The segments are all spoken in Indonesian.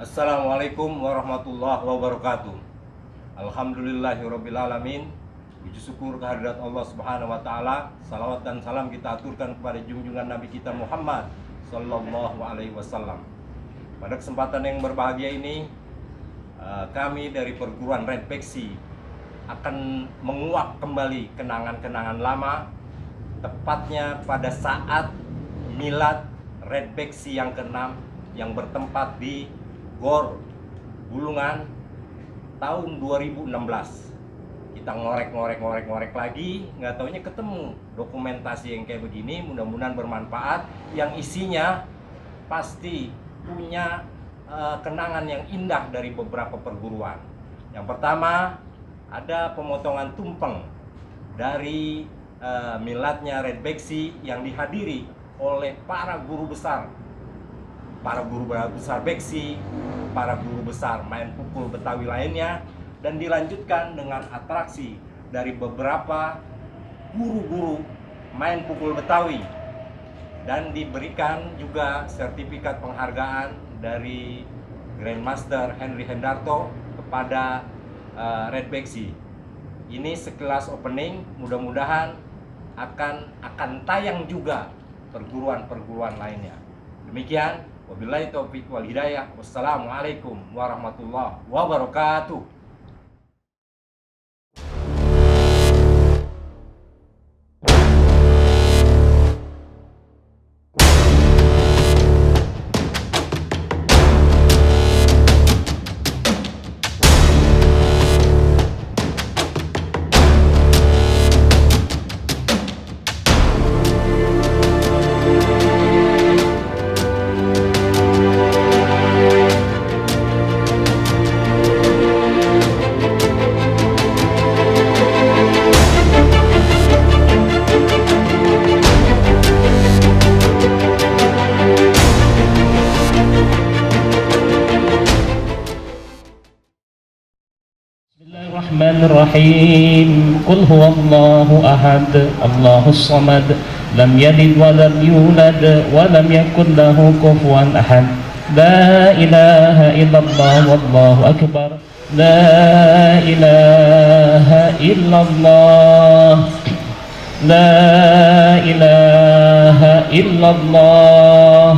Assalamualaikum warahmatullahi wabarakatuh. Alhamdulillahirrabbilalamin. Puji syukur kehadirat Allah Subhanahu wa Ta'ala. Salawat dan salam kita aturkan kepada junjungan Nabi kita Muhammad Sallallahu Alaihi Wasallam. Pada kesempatan yang berbahagia ini, kami dari perguruan Red Beksi akan menguak kembali kenangan-kenangan lama, tepatnya pada saat milad Red Beksi yang ke-6 yang bertempat di Gor Bulungan tahun 2016. Kita ngorek lagi, nggak taunya ketemu dokumentasi yang kayak begini. Mudah-mudahan bermanfaat, yang isinya pasti punya kenangan yang indah dari beberapa perguruan. Yang pertama, ada pemotongan tumpeng dari miladnya Red Beksi yang dihadiri oleh para guru besar Beksi, para guru besar main pukul Betawi lainnya, dan dilanjutkan dengan atraksi dari beberapa guru-guru main pukul Betawi, dan diberikan juga sertifikat penghargaan dari Grandmaster Henry Hendarto kepada Red Beksi. Ini sekelas opening, mudah-mudahan akan tayang juga perguruan-perguruan lainnya. Demikian, wabillahi taufiq wal hidayah. Wassalamualaikum warahmatullahi wabarakatuh. Bismillahirrahmanirrahim. Qul huwallahu ahad, Allahus samad, lam yalid wa lam yulad wa lam yakul lahu kufuwan ahad. La ilaha illallah wallahu akbar. La ilaha illallah. La ilaha illallah.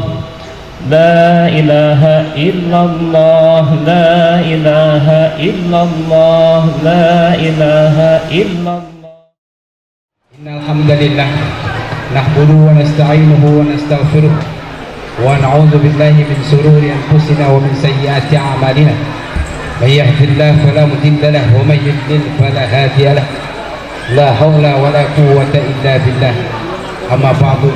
La ilaha illallah, la ilaha illallah, la ilaha illallah. Innal hamdalillah nahmaduhu wa nasta'inuhu wa nastaghfiruh wa na'udzu billahi min shururi anfusina wa min sayyiati a'malina. May yahdihillahu fala mudilla lahu wa may yudlil fala hadiya lahu. La haula wa la quwwata illa billah. Amma ba'du.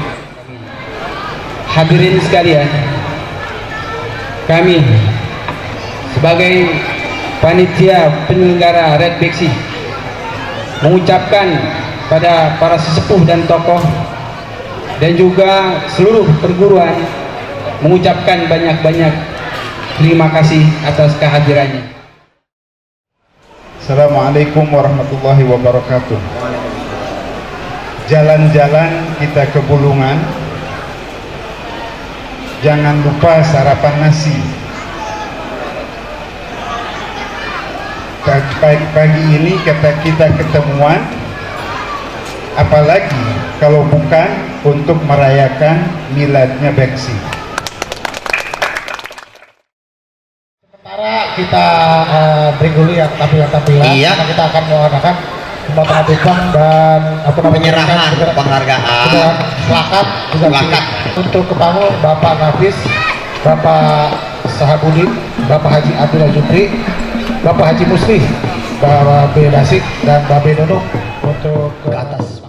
Hadirin sekalian, kami sebagai panitia penyelenggara Red Beksi mengucapkan pada para sesepuh dan tokoh dan juga seluruh perguruan, mengucapkan banyak-banyak terima kasih atas kehadirannya. Assalamualaikum warahmatullahi wabarakatuh. Jalan-jalan kita ke Bulungan, jangan lupa sarapan nasi. Pagi ini kita ketemuan, apalagi kalau bukan untuk merayakan miladnya Beksi. Sementara kita break dulu ya tampilan-tampilan. Iya. Karena kita akan mengadakan pemotongan tumpeng dan penyerahan penghargaan, plakat juga plakat untuk kepangu Bapak Nafis, Bapak Sahabudin, Bapak Haji Abdullah Jupri, Bapak Haji Musli, Bapak B. Dasik, dan Bapak B. Nunuk untuk ke atas.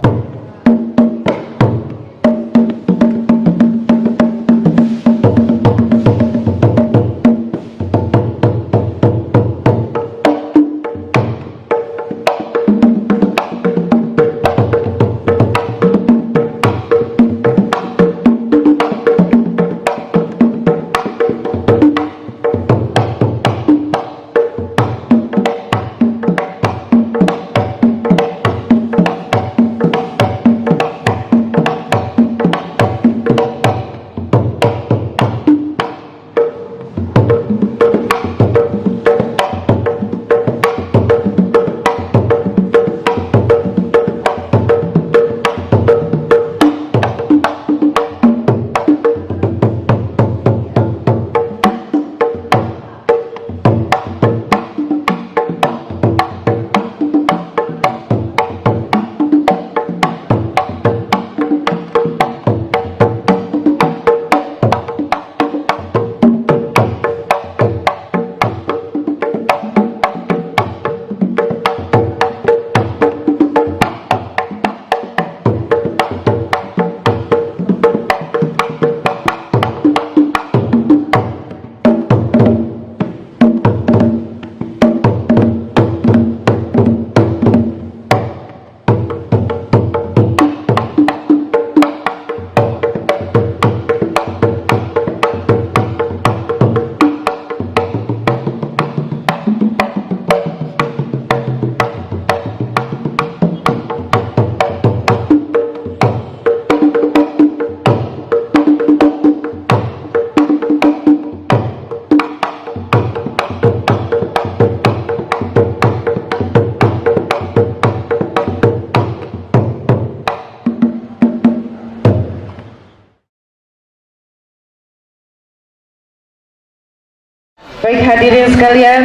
Baik hadirin sekalian,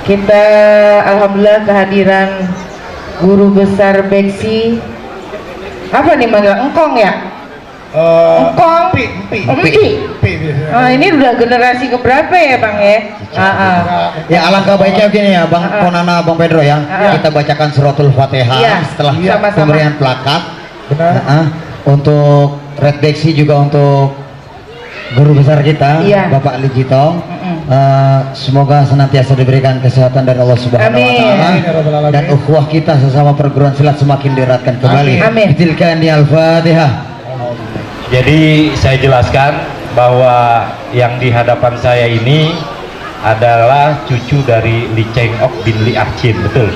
kita alhamdulillah kehadiran guru besar Beksi. Apa nih manggil engkong ya? Engkong? Empi. Ah, ini udah generasi keberapa ya Bang ya? Ya alangkah baiknya begini ya Bang Konana, Bang Pedro ya. Kita bacakan suratul Fatihah Iya, setelah sama-sama. pemberian plakat. Benar. Untuk Red Beksi juga untuk guru besar kita, Iya. Bapak Ali Jitong. Semoga senantiasa diberikan kesehatan dari Allah Subhanahu wa taala Amin, ya Rabbal alamin. dan ukhuwah kita sesama perguruan silat semakin dieratkan kembali. Amin. Tilka Al-Fatihah. Jadi saya jelaskan bahwa yang di hadapan saya ini adalah cucu dari Li Cheng Ok bin Li Archin, betul?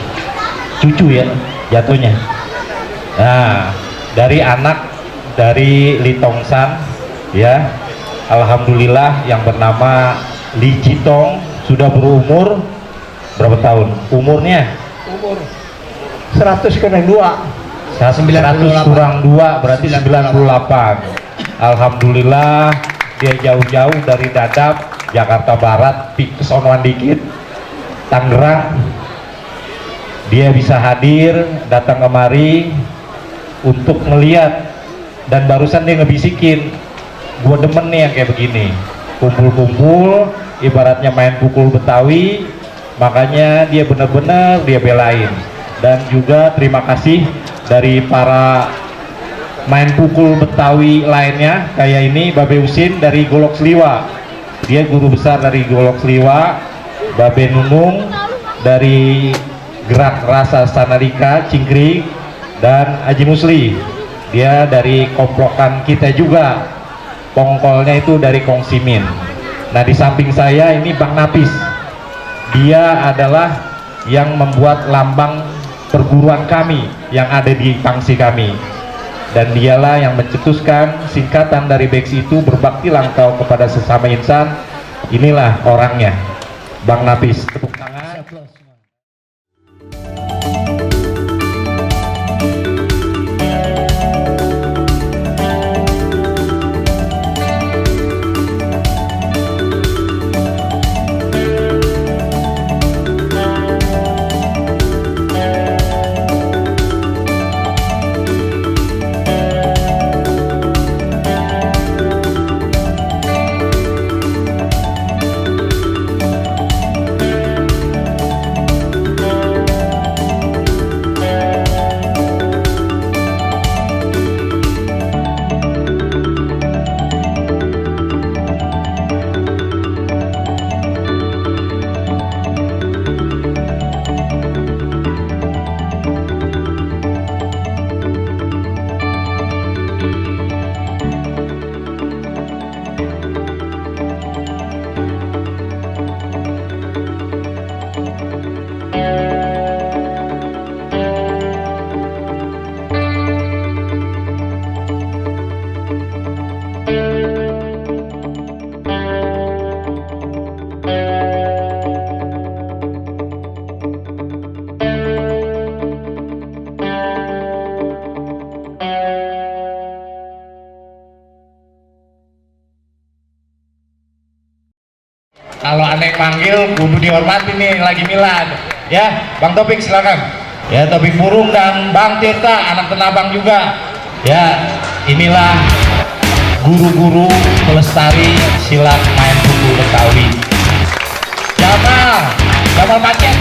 Cucu ya jatuhnya. Nah, dari anak dari Li Tongsan ya, alhamdulillah yang bernama Li Jitong sudah berumur berapa tahun? Umurnya? Umur 100 kurang 2. 100 kurang 2 berarti 98. Alhamdulillah dia jauh-jauh dari Dadap, Jakarta Barat, kesonoan dikit, Tangerang. Dia bisa hadir, datang kemari untuk melihat, dan barusan dia ngebisikin, gua demen nih yang kayak begini, kumpul-kumpul, ibaratnya main pukul Betawi, makanya dia bener-bener dia belain. Dan juga terima kasih dari para main pukul Betawi lainnya, kayak ini Babe Usin dari Golok Sliwa, dia guru besar dari Golok Sliwa, Babe Nunung dari Gerak Rasa Sanadika Cingkring, dan Haji Musli dia dari komplokan kita juga, pongkolnya itu dari Kongsimin. Nah di samping saya ini Bang Napis, dia adalah yang membuat lambang perguruan kami yang ada di pangsi kami, dan dialah yang mencetuskan singkatan dari Beksi itu, berbakti langkau kepada sesama insan. Inilah orangnya, Bang Napis. Tepuk tangan. Kalau aneh manggil kudu dihormati nih, lagi milad ya. Bang Topik silakan ya. Topik Burung dan Bang Tirta anak Tenabang juga ya. Inilah guru-guru pelestari silat main pukul Betawi. Jamal Macet.